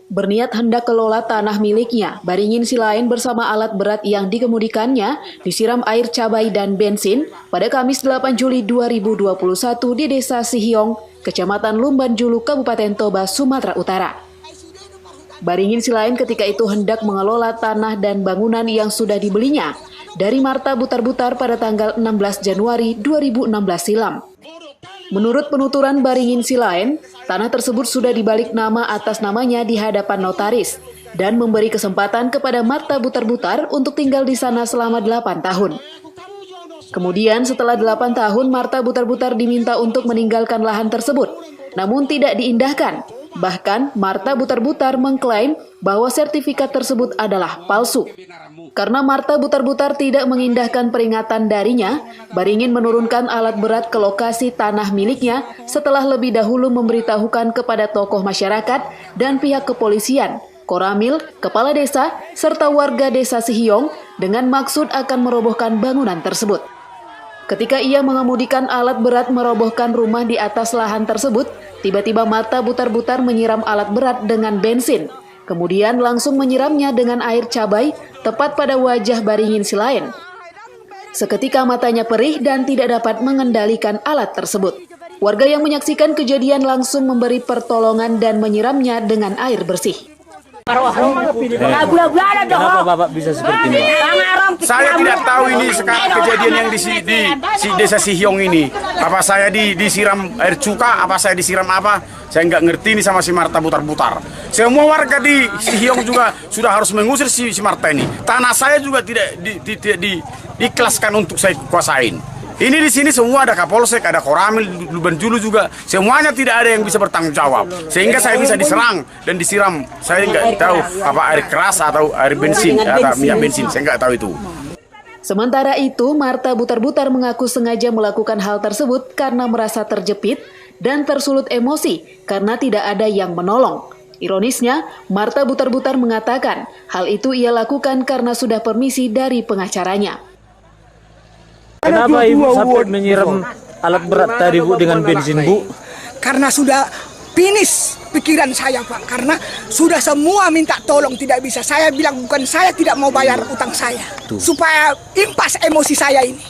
Berniat hendak kelola tanah miliknya, Baringin Silain bersama alat berat yang dikemudikannya disiram air cabai dan bensin pada Kamis 8 Juli 2021 di Desa Sihiong, Kecamatan Lumban Julu, Kabupaten Toba, Sumatera Utara. Baringin Silain ketika itu hendak mengelola tanah dan bangunan yang sudah dibelinya dari Marta Butar-Butar pada tanggal 16 Januari 2016 silam. Menurut penuturan Baringin Silain, tanah tersebut sudah dibalik nama atas namanya di hadapan notaris dan memberi kesempatan kepada Marta Butar-Butar untuk tinggal di sana selama 8 tahun. Kemudian setelah 8 tahun, Marta Butar-Butar diminta untuk meninggalkan lahan tersebut, namun tidak diindahkan. Bahkan, Marta Butar-Butar mengklaim bahwa sertifikat tersebut adalah palsu. Karena Marta Butar-Butar tidak mengindahkan peringatan darinya, Baringin menurunkan alat berat ke lokasi tanah miliknya setelah lebih dahulu memberitahukan kepada tokoh masyarakat dan pihak kepolisian, Koramil, kepala desa, serta warga desa Sihiong dengan maksud akan merobohkan bangunan tersebut. Ketika ia mengemudikan alat berat merobohkan rumah di atas lahan tersebut, tiba-tiba Marta Butar-Butar menyiram alat berat dengan bensin. Kemudian langsung menyiramnya dengan air cabai tepat pada wajah Baringin Silain. Seketika matanya perih dan tidak dapat mengendalikan alat tersebut. Warga yang menyaksikan kejadian langsung memberi pertolongan dan menyiramnya dengan air bersih. Kenapa Bapak bisa seperti ini? Saya tidak tahu ini sekarang kejadian yang di desa Sihiong ini. Apa saya disiram air cuka, apa saya disiram apa? Saya nggak ngerti ini sama si Marta Butar-Butar. Semua warga di Sihiong juga sudah harus mengusir si Marta ini. Tanah saya juga tidak diikhlaskan untuk saya kuasain. Ini di sini semua ada Kapolsek, ada Koramil, Lumban Julu juga. Semuanya tidak ada yang bisa bertanggung jawab. Sehingga saya bisa diserang dan disiram. Saya nggak tahu apa air keras atau air bensin atau minyak bensin. Saya nggak tahu itu. Sementara itu, Marta Butar-Butar mengaku sengaja melakukan hal tersebut karena merasa terjepit dan tersulut emosi karena tidak ada yang menolong. Ironisnya, Marta Butar-Butar mengatakan hal itu ia lakukan karena sudah permisi dari pengacaranya. Kenapa Ibu sampai menyiram alat berat tadi Bu dengan bensin Bu? Karena sudah finish pikiran saya Pak, karena sudah semua minta tolong tidak bisa. Saya bilang bukan saya tidak mau bayar utang saya, supaya impas emosi saya ini.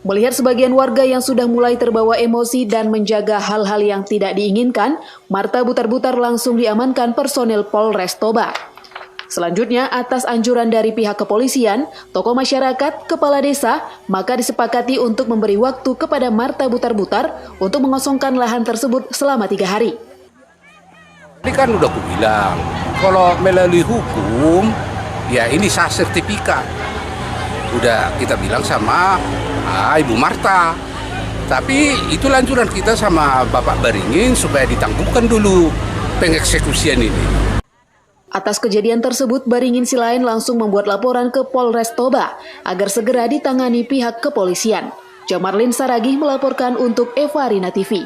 Melihat sebagian warga yang sudah mulai terbawa emosi dan menjaga hal-hal yang tidak diinginkan, Marta Butar-Butar langsung diamankan personil Polres Toba. Selanjutnya, atas anjuran dari pihak kepolisian, tokoh masyarakat, kepala desa, maka disepakati untuk memberi waktu kepada Marta Butar-Butar untuk mengosongkan lahan tersebut selama 3 hari. Ini kan udah aku bilang, kalau melalui hukum, ya ini sah sertifikat. Udah kita bilang sama Ibu Marta. Tapi itu anjuran kita sama Bapak Baringin supaya ditangguhkan dulu pengeksekusian ini. Atas kejadian tersebut, Baringin Silain langsung membuat laporan ke Polres Toba agar segera ditangani pihak kepolisian. Jamarlin Saragih melaporkan untuk Eva Rina TV.